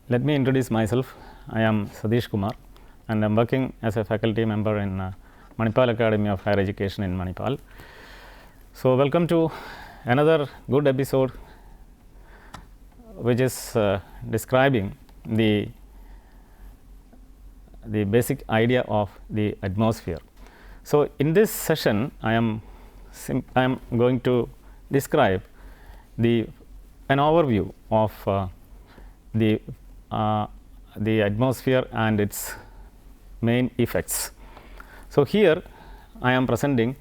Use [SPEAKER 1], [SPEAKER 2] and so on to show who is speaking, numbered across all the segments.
[SPEAKER 1] Let me introduce myself. I am Satish Kumar and I am working as a faculty member in Manipal Academy of Higher Education in Manipal. So, welcome to another good episode which is describing the basic idea of the atmosphere. So, in this session I am going to describe an overview of the atmosphere and its main effects. So, here I am presenting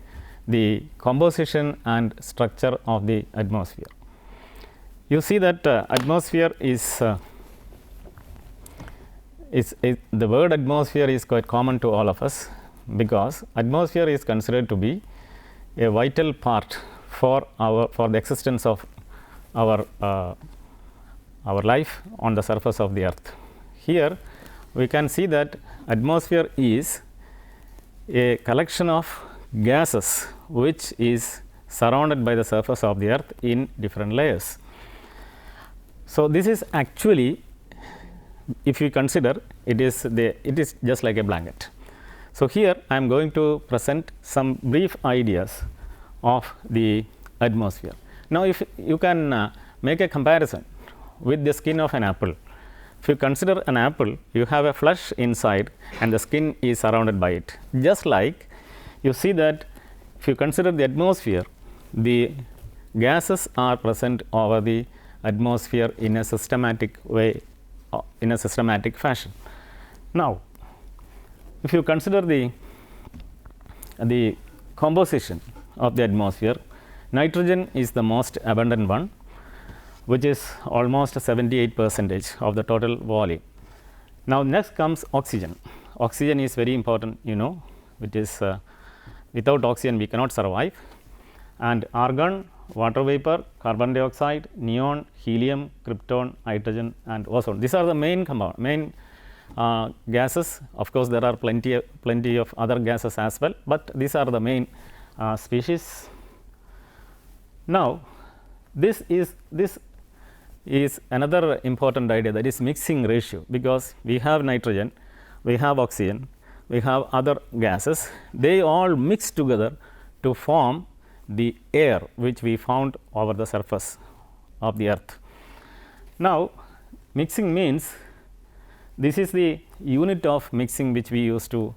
[SPEAKER 1] the composition and structure of the atmosphere. You see that atmosphere is the word atmosphere is quite common to all of us, because atmosphere is considered to be a vital part for the existence of our life on the surface of the earth. Here we can see that atmosphere is a collection of gases which is surrounded by the surface of the earth in different layers. So, this is actually, if you consider, it is just like a blanket. So, here I am going to present some brief ideas of the atmosphere. Now, if you can make a comparison with the skin of an apple. If you consider an apple, you have a flesh inside and the skin is surrounded by it. Just like you see that if you consider the atmosphere, the gases are present over the atmosphere in a systematic way, in a systematic fashion. Now, if you consider the composition of the atmosphere, nitrogen is the most abundant one, which is almost 78% of the total volume. Now, next comes oxygen. Oxygen is very important, which is without oxygen we cannot survive, and argon, water vapor, carbon dioxide, neon, helium, krypton, hydrogen and ozone. These are the main gases. Of course, there are plenty of other gases as well, but these are the main species. Now, this is another important idea, that is mixing ratio, because we have nitrogen, we have oxygen, we have other gases, they all mix together to form the air which we found over the surface of the earth. Now, mixing means, this is the unit of mixing which we use to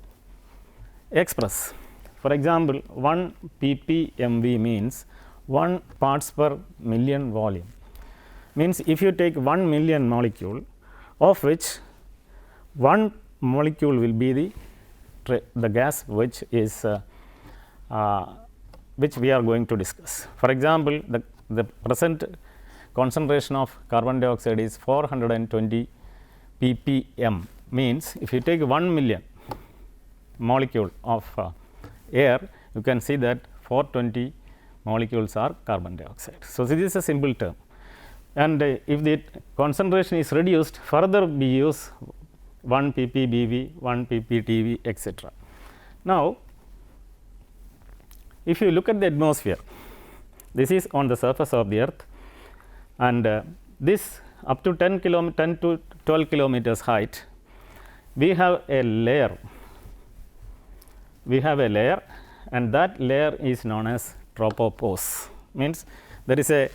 [SPEAKER 1] express. For example, 1 ppmv means 1 parts per million volume. Means if you take 1 million molecule, of which 1 molecule will be the gas which is which we are going to discuss. For example, the present concentration of carbon dioxide is 420 ppm, means if you take 1 million molecule of air, you can see that 420 molecules are carbon dioxide. So, this is a simple term, and if the concentration is reduced, further we use 1 ppbv, 1 pptv, etc. Now, if you look at the atmosphere, this is on the surface of the earth, and this up to 10 to 12 kilometers height, we have a layer. And that layer is known as Tropopause. Means there is a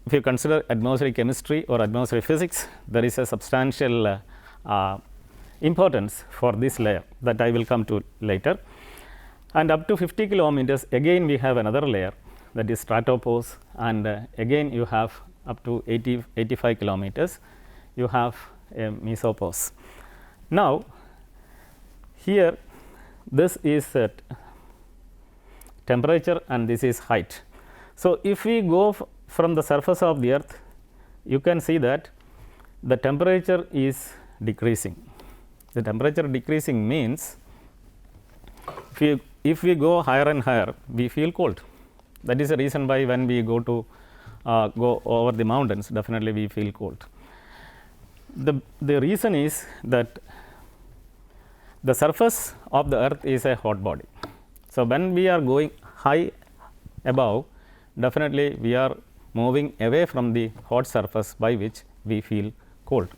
[SPEAKER 1] if you consider atmospheric chemistry or atmospheric physics, there is a substantial importance for this layer that I will come to later. And up to 50 kilometers, again we have another layer, that is Stratopause, and again you have up to 85 kilometers, you have a Mesopause. Now, here this is temperature and this is height. So, if we go from the surface of the earth, you can see that the temperature is decreasing. The temperature decreasing means, if we go higher and higher, we feel cold. That is the reason why when we go over the mountains, definitely we feel cold. The reason is that the surface of the earth is a hot body. So, when we are going high above, definitely we are moving away from the hot surface by which we feel cold.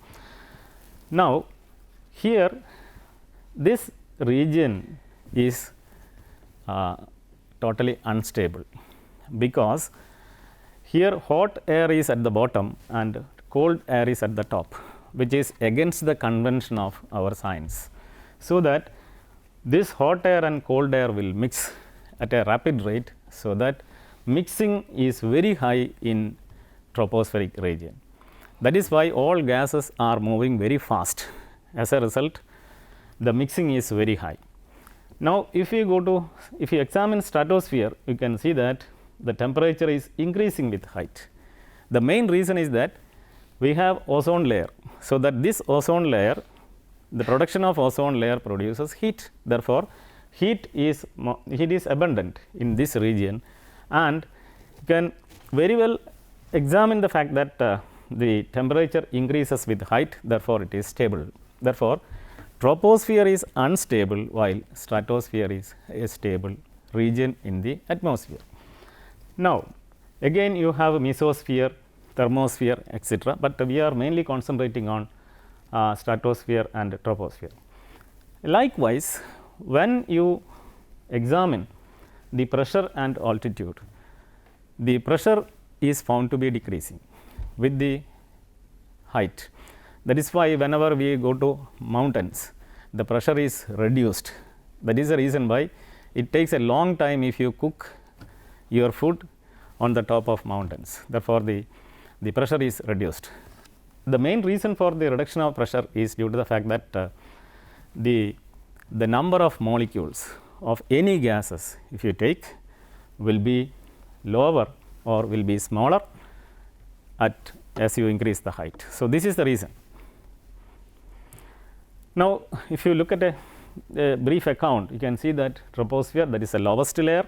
[SPEAKER 1] Now, here this region is totally unstable, because here hot air is at the bottom and cold air is at the top, which is against the convention of our science. So, that this hot air and cold air will mix at a rapid rate. So, that mixing is very high in tropospheric region. That is why all gases are moving very fast. As a result, the mixing is very high. Now, if you examine stratosphere, you can see that the temperature is increasing with height. The main reason is that we have ozone layer. So, that this ozone layer, the production of ozone layer produces heat. Therefore, heat is abundant in this region, and you can very well examine the fact that the temperature increases with height. Therefore, it is stable. Therefore, troposphere is unstable, while stratosphere is a stable region in the atmosphere. Now, again you have mesosphere, thermosphere, etc., but we are mainly concentrating on stratosphere and troposphere. Likewise, when you examine the pressure and altitude, the pressure is found to be decreasing with the height. That is why whenever we go to mountains, the pressure is reduced. That is the reason why it takes a long time if you cook your food on the top of mountains. Therefore, the pressure is reduced. The main reason for the reduction of pressure is due to the fact that the number of molecules of any gases, if you take, will be lower or will be smaller as you increase the height. So, this is the reason. Now, if you look at a brief account, you can see that troposphere, that is the lowest layer,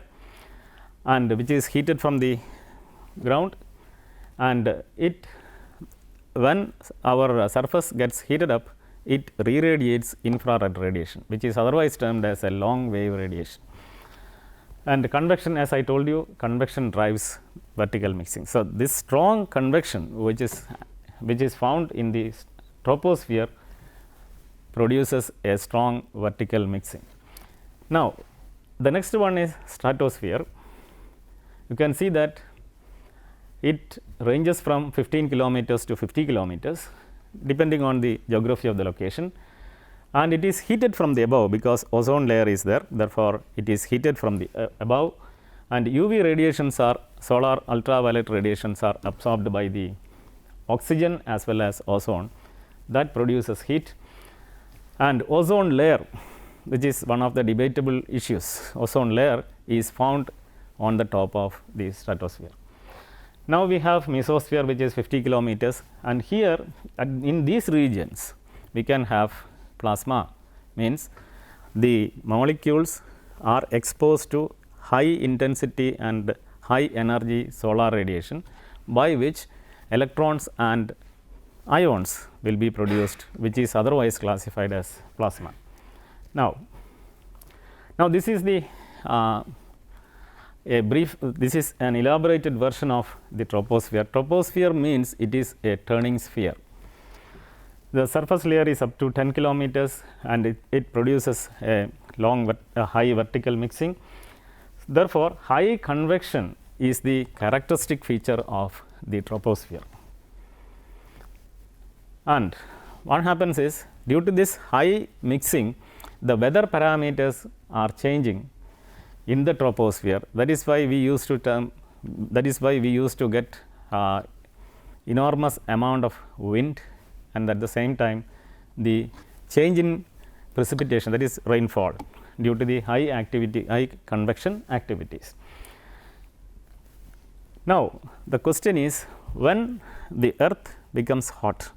[SPEAKER 1] and which is heated from the ground, and when our surface gets heated up, it re-radiates infrared radiation, which is otherwise termed as a long wave radiation. And convection, as I told you, convection drives vertical mixing. So, this strong convection which is found in the troposphere produces a strong vertical mixing. Now, the next one is stratosphere. You can see that it ranges from 15 kilometers to 50 kilometers depending on the geography of the location, and it is heated from the above because ozone layer is there. Therefore, it is heated from the above, and UV radiations are solar ultraviolet radiations are absorbed by the oxygen as well as ozone, that produces heat. And ozone layer, which is one of the debatable issues, ozone layer is found on the top of the stratosphere. Now, we have mesosphere, which is 50 kilometers, and here in these regions we can have plasma, means the molecules are exposed to high intensity and high energy solar radiation, by which electrons and ions will be produced, which is otherwise classified as plasma. Now this is the this is an elaborated version of the troposphere. Troposphere means it is a turning sphere. The surface layer is up to 10 kilometers, and it produces a high vertical mixing. Therefore, high convection is the characteristic feature of the troposphere. And what happens is, due to this high mixing, the weather parameters are changing in the troposphere. That is why we used to get enormous amount of wind, and at the same time the change in precipitation, that is rainfall, due to the high convection activities. Now, the question is, when the earth becomes hot,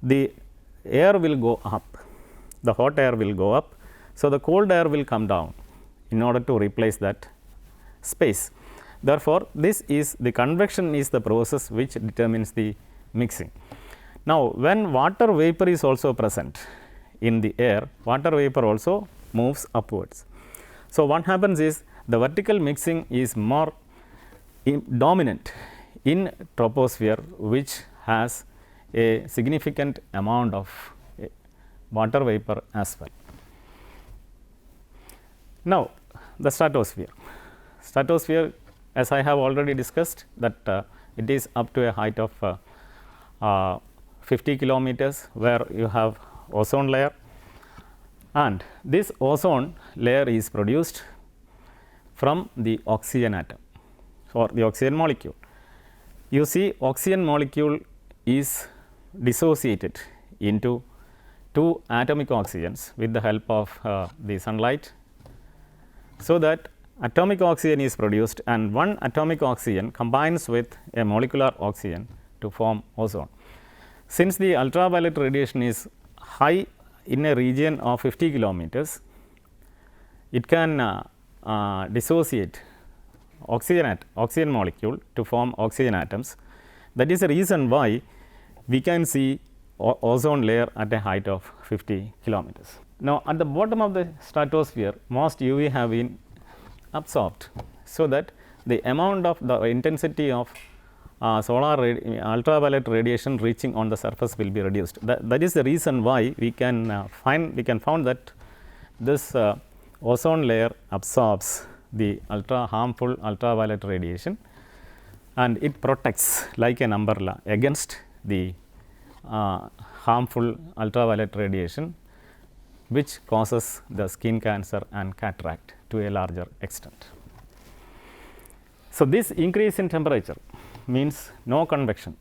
[SPEAKER 1] the air will go up, the hot air will go up. So, the cold air will come down in order to replace that space. Therefore, this is the convection is the process which determines the mixing. Now, when water vapor is also present in the air, water vapor also moves upwards. So, what happens is, the vertical mixing is more dominant in troposphere, which has a significant amount of water vapor as well. Now, the stratosphere. Stratosphere, as I have already discussed, that it is up to a height of 50 kilometers, where you have ozone layer, and this ozone layer is produced from the oxygen atom or the oxygen molecule. You see, oxygen molecule is dissociated into 2 atomic oxygens with the help of the sunlight, so that atomic oxygen is produced, and one atomic oxygen combines with a molecular oxygen to form ozone. Since the ultraviolet radiation is high in a region of 50 kilometers, it can dissociate oxygen molecule to form oxygen atoms. That is the reason why we can see ozone layer at a height of 50 kilometers. Now, at the bottom of the stratosphere, most UV have been absorbed, so that the amount of the intensity of ultraviolet radiation reaching on the surface will be reduced. That is the reason why we can found that this ozone layer absorbs the harmful ultraviolet radiation, and it protects like an umbrella against the harmful ultraviolet radiation, which causes the skin cancer and cataract to a larger extent. So, this increase in temperature means no convection.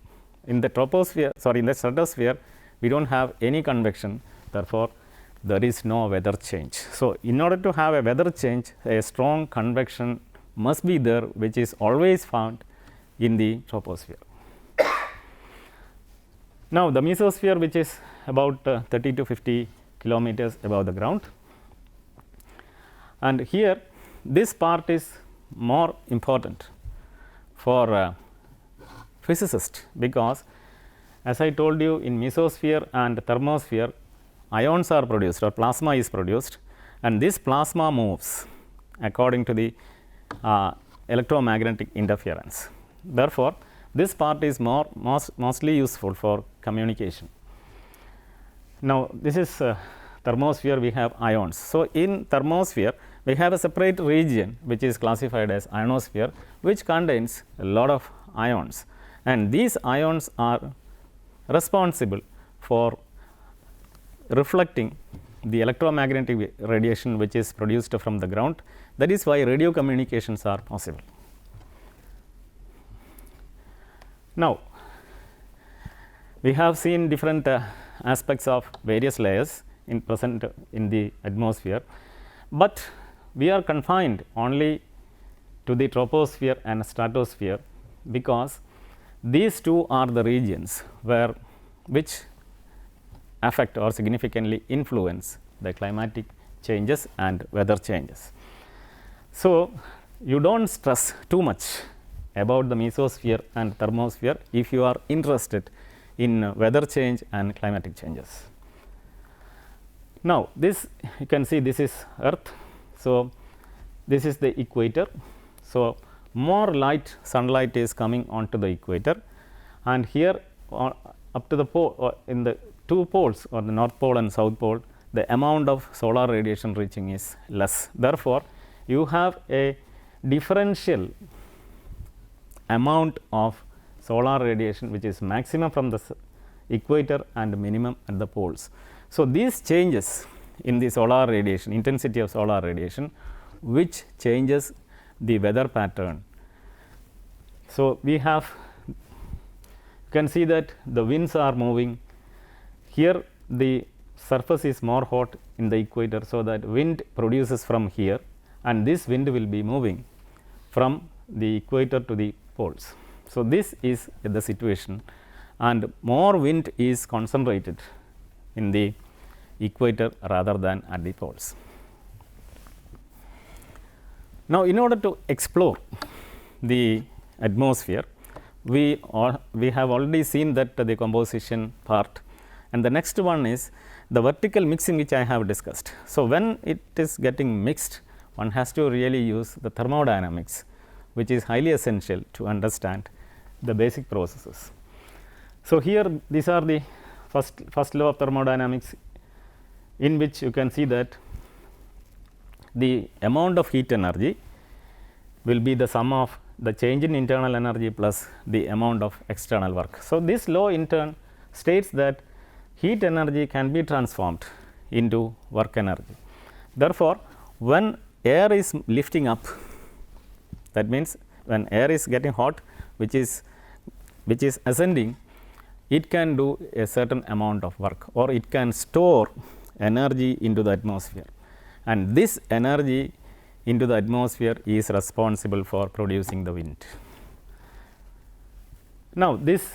[SPEAKER 1] In the troposphere, in the stratosphere, we do not have any convection, therefore, there is no weather change. So, in order to have a weather change, a strong convection must be there, which is always found in the troposphere. Now, the mesosphere, which is about 30 to 50 kilometers above the ground, and here this part is more important for physicists, because as I told you, in mesosphere and thermosphere, ions are produced or plasma is produced, and this plasma moves according to the electromagnetic interference. Therefore, this part is mostly useful for communication. Now, this is thermosphere, we have ions. So, in thermosphere, we have a separate region which is classified as ionosphere, which contains a lot of ions, and these ions are responsible for reflecting the electromagnetic radiation which is produced from the ground. That is why radio communications are possible. Now, we have seen different aspects of various layers present in the atmosphere, but we are confined only to the troposphere and stratosphere, because these two are the regions which affect or significantly influence the climatic changes and weather changes. So, you do not stress too much about the mesosphere and thermosphere if you are interested in weather change and climatic changes. Now, this you can see, this is Earth. So, this is the equator. So, more sunlight is coming onto the equator, and here up to the pole, in the 2 poles, or the North Pole and South Pole, the amount of solar radiation reaching is less. Therefore, you have a differential amount of solar radiation which is maximum from the equator and minimum at the poles. So, these changes in the solar radiation, intensity of solar radiation, which changes the weather pattern. So, we have, you can see that the winds are moving here, the surface is more hot in the equator. So, that wind produces from here, and this wind will be moving from the equator to the poles. So, this is the situation, and more wind is concentrated in the equator rather than at the poles. Now, in order to explore the atmosphere, we have already seen that the composition part, and the next one is the vertical mixing, which I have discussed. So, when it is getting mixed, one has to really use the thermodynamics, which is highly essential to understand the basic processes. So, here these are the first law of thermodynamics, in which you can see that the amount of heat energy will be the sum of the change in internal energy plus the amount of external work. So, this law in turn states that heat energy can be transformed into work energy. Therefore, when air is lifting up, that means when air is getting hot, which is ascending, it can do a certain amount of work, or it can store energy into the atmosphere, and this energy into the atmosphere is responsible for producing the wind. Now, these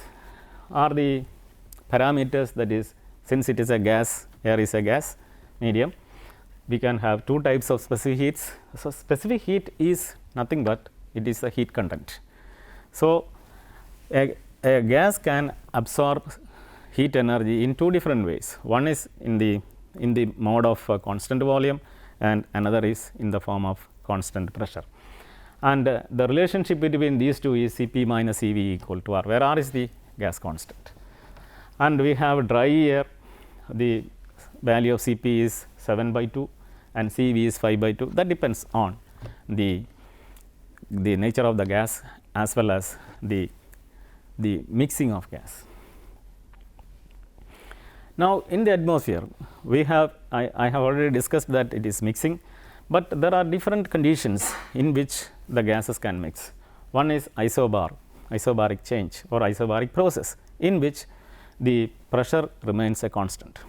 [SPEAKER 1] are the parameters, that is, since it is a gas, air is a gas medium, we can have two types of specific heats. So, specific heat is nothing but it is the heat content. So, a gas can absorb heat energy in two different ways. One is in the mode of constant volume, and another is in the form of constant pressure. And the relationship between these two is Cp minus Cv equal to R, where R is the gas constant. And we have dry air, the value of Cp is 7/2 and Cv is 5/2. That depends on the nature of the gas as well as the mixing of gas. Now, in the atmosphere, we have I have already discussed that it is mixing, but there are different conditions in which the gases can mix. One is isobaric change or isobaric process, in which the pressure remains a constant.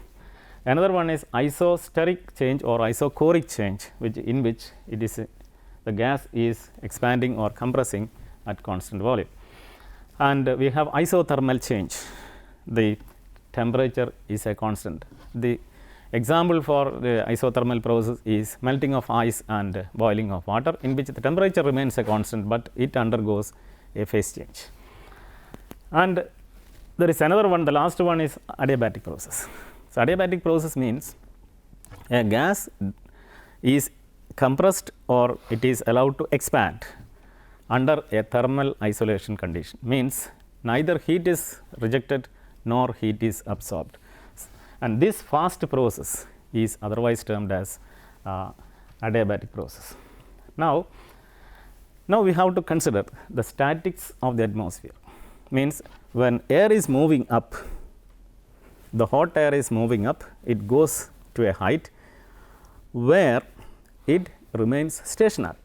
[SPEAKER 1] Another one is isosteric change or isochoric change, in which it is the gas is expanding or compressing at constant volume. And we have isothermal change, the temperature is a constant. The example for the isothermal process is melting of ice and boiling of water, in which the temperature remains a constant, but it undergoes a phase change. And there is another one, the last one is adiabatic process. So, adiabatic process means a gas is compressed or it is allowed to expand under a thermal isolation condition, means neither heat is rejected nor heat is absorbed, and this fast process is otherwise termed as adiabatic process. Now, we have to consider the statics of the atmosphere, means when air is moving up, the hot air is moving up, it goes to a height where it remains stationary.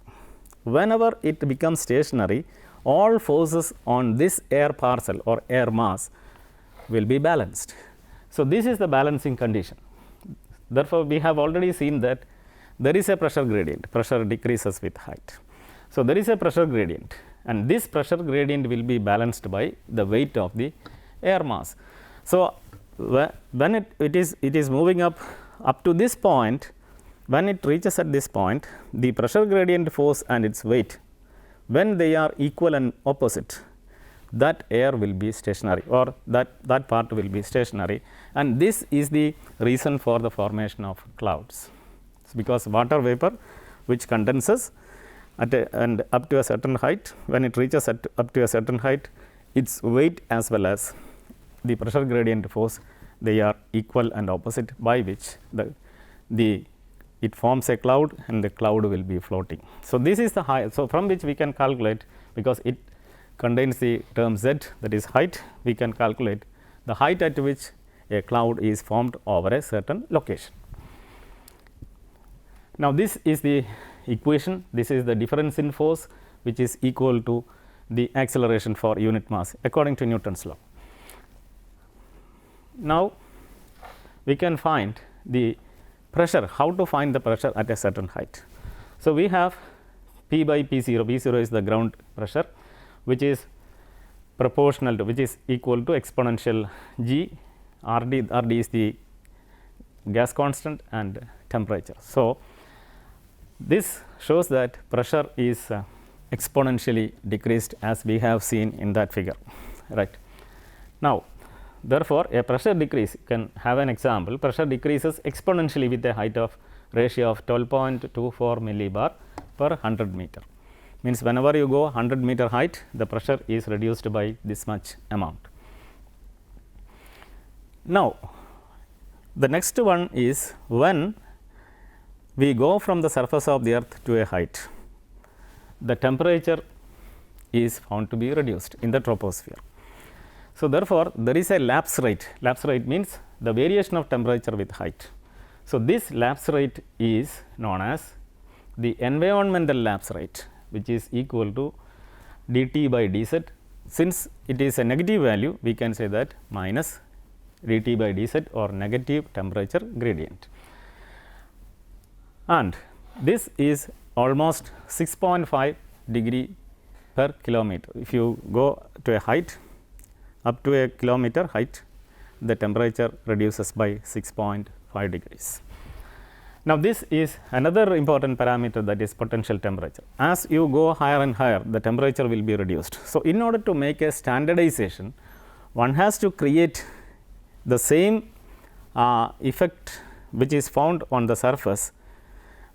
[SPEAKER 1] Whenever it becomes stationary, all forces on this air parcel or air mass will be balanced. So, this is the balancing condition. Therefore, we have already seen that there is a pressure gradient, pressure decreases with height. So, there is a pressure gradient, and this pressure gradient will be balanced by the weight of the air mass. So, when it is moving up to this point, when it reaches at this point, the pressure gradient force and its weight, when they are equal and opposite, that air will be stationary, or that part will be stationary, and this is the reason for the formation of clouds. It's because water vapor which condenses and up to a certain height, when it reaches up to a certain height, its weight as well as the pressure gradient force, they are equal and opposite, by which it forms a cloud and the cloud will be floating. So, this is the height. So, from which we can calculate, because it contains the term z, that is height, we can calculate the height at which a cloud is formed over a certain location. Now, this is the equation, this is the difference in force which is equal to the acceleration for unit mass according to Newton's law. Now, we can find the pressure, how to find the pressure at a certain height. So, we have P by P0, P0 is the ground pressure, which is proportional to, which is equal to exponential G, RD is the gas constant and temperature. So, this shows that pressure is exponentially decreased, as we have seen in that figure, right. Now, therefore, a pressure decrease, you can have an example, pressure decreases exponentially with a height of ratio of 12.24 millibar per 100 meter. Means whenever you go 100 meter height, the pressure is reduced by this much amount. Now, the next one is when we go from the surface of the earth to a height, the temperature is found to be reduced in the troposphere. So, therefore, there is a lapse rate. Lapse rate means the variation of temperature with height. So, this lapse rate is known as the environmental lapse rate, which is equal to dt by dz. Since it is a negative value, we can say that minus dt by dz or negative temperature gradient. And this is almost 6.5 degree per kilometer. If you go to a height up to a kilometer height, the temperature reduces by 6.5 degrees. Now, this is another important parameter, that is potential temperature. As you go higher and higher, the temperature will be reduced. So, in order to make a standardization, one has to create the same effect which is found on the surface.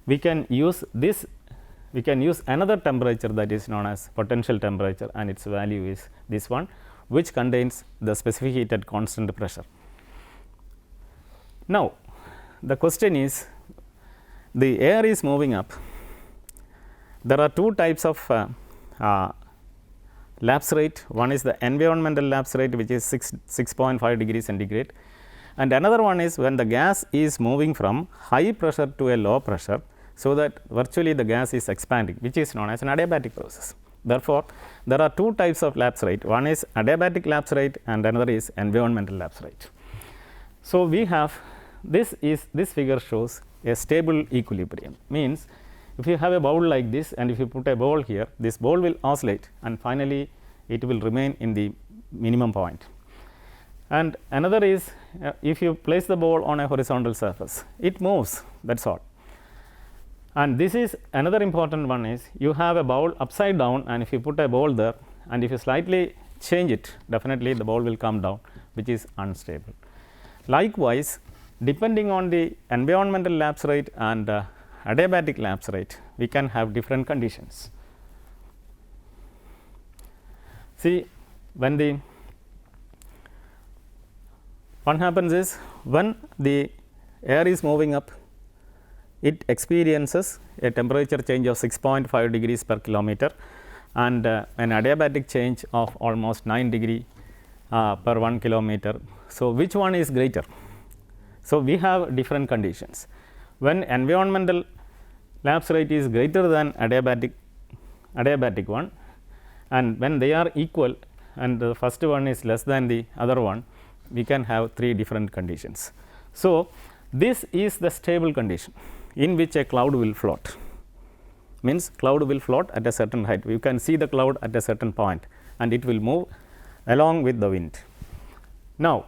[SPEAKER 1] We can use this, we can use another temperature, that is known as potential temperature, and its value is this one, which contains the specific heat at constant pressure. Now, the question is, the air is moving up. There are two types of lapse rate. One is the environmental lapse rate, which is 6.5 degrees centigrade, and another one is when the gas is moving from high pressure to a low pressure, so that virtually the gas is expanding, which is known as an adiabatic process. Therefore, there are two types of lapse rate. One is adiabatic lapse rate and another is environmental lapse rate. So, we have this figure shows a stable equilibrium, means if you have a bowl like this and if you put a ball here, this ball will oscillate and finally it will remain in the minimum point. And another is if you place the ball on a horizontal surface, it moves, that is all. And this is another important one, is you have a bowl upside down, and if you put a ball there and if you slightly change it, definitely the ball will come down, which is unstable. Likewise, depending on the environmental lapse rate and adiabatic lapse rate, we can have different conditions. See, when what happens is, when the air is moving up, it experiences a temperature change of 6.5 degrees per kilometer and an adiabatic change of almost 9 degree per 1 kilometer. So, which one is greater? So, we have different conditions. When environmental lapse rate is greater than adiabatic one, and when they are equal and the first one is less than the other one, we can have three different conditions. So, this is the stable condition in which a cloud will float, means cloud will float at a certain height. You can see the cloud at a certain point and it will move along with the wind. Now,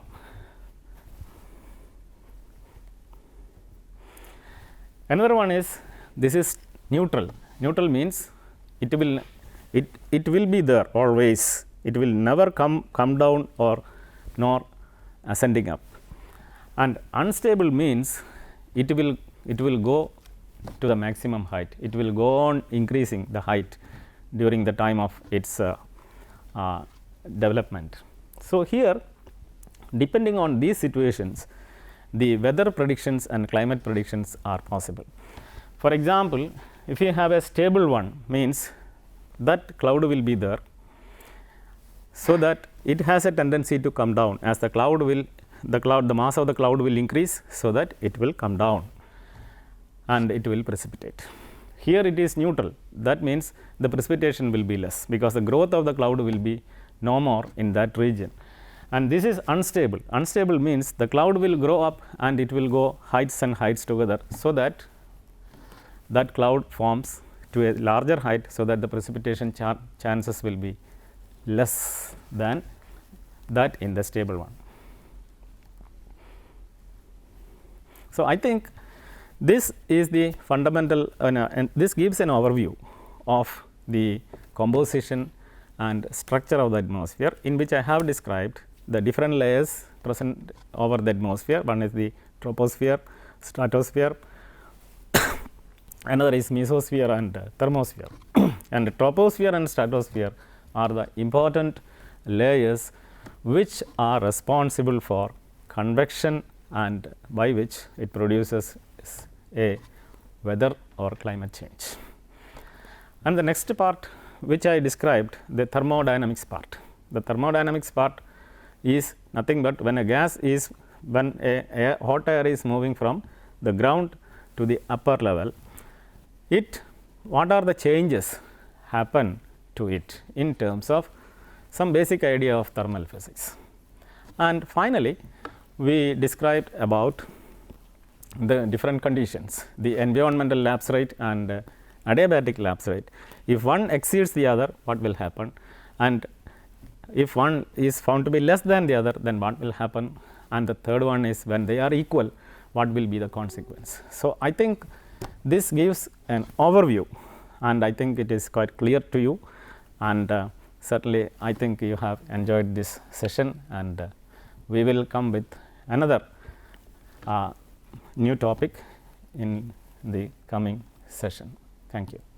[SPEAKER 1] another one is, this is neutral. Neutral means it will be there always. It will never come down or nor ascending up. And unstable means it will go to the maximum height. It will go on increasing the height during the time of its development. So, here depending on these situations, the weather predictions and climate predictions are possible. For example, if you have a stable one, means that cloud will be there, so that it has a tendency to come down as the mass of the cloud will increase, so that it will come down and it will precipitate. Here it is neutral, that means the precipitation will be less, because the growth of the cloud will be no more in that region. And this is unstable. Unstable means the cloud will grow up and it will go heights and heights together, so that that cloud forms to a larger height, so that the precipitation chances will be less than that in the stable one. So, I think this is the fundamental and this gives an overview of the composition and structure of the atmosphere, in which I have described the different layers present over the atmosphere. One is the troposphere, stratosphere, another is mesosphere and thermosphere. And troposphere and stratosphere are the important layers which are responsible for convection and by which it produces a weather or climate change. And the next part which I described, the thermodynamics part. The thermodynamics part is nothing but when a gas is, when a hot air is moving from the ground to the upper level, what are the changes happen to it in terms of some basic idea of thermal physics. And finally, we described about the different conditions, the environmental lapse rate and adiabatic lapse rate. If one exceeds the other, what will happen, and if one is found to be less than the other, then what will happen, and the third one is when they are equal, what will be the consequence. So, I think this gives an overview, and I think it is quite clear to you, and certainly I think you have enjoyed this session, and we will come with another new topic in the coming session. Thank you.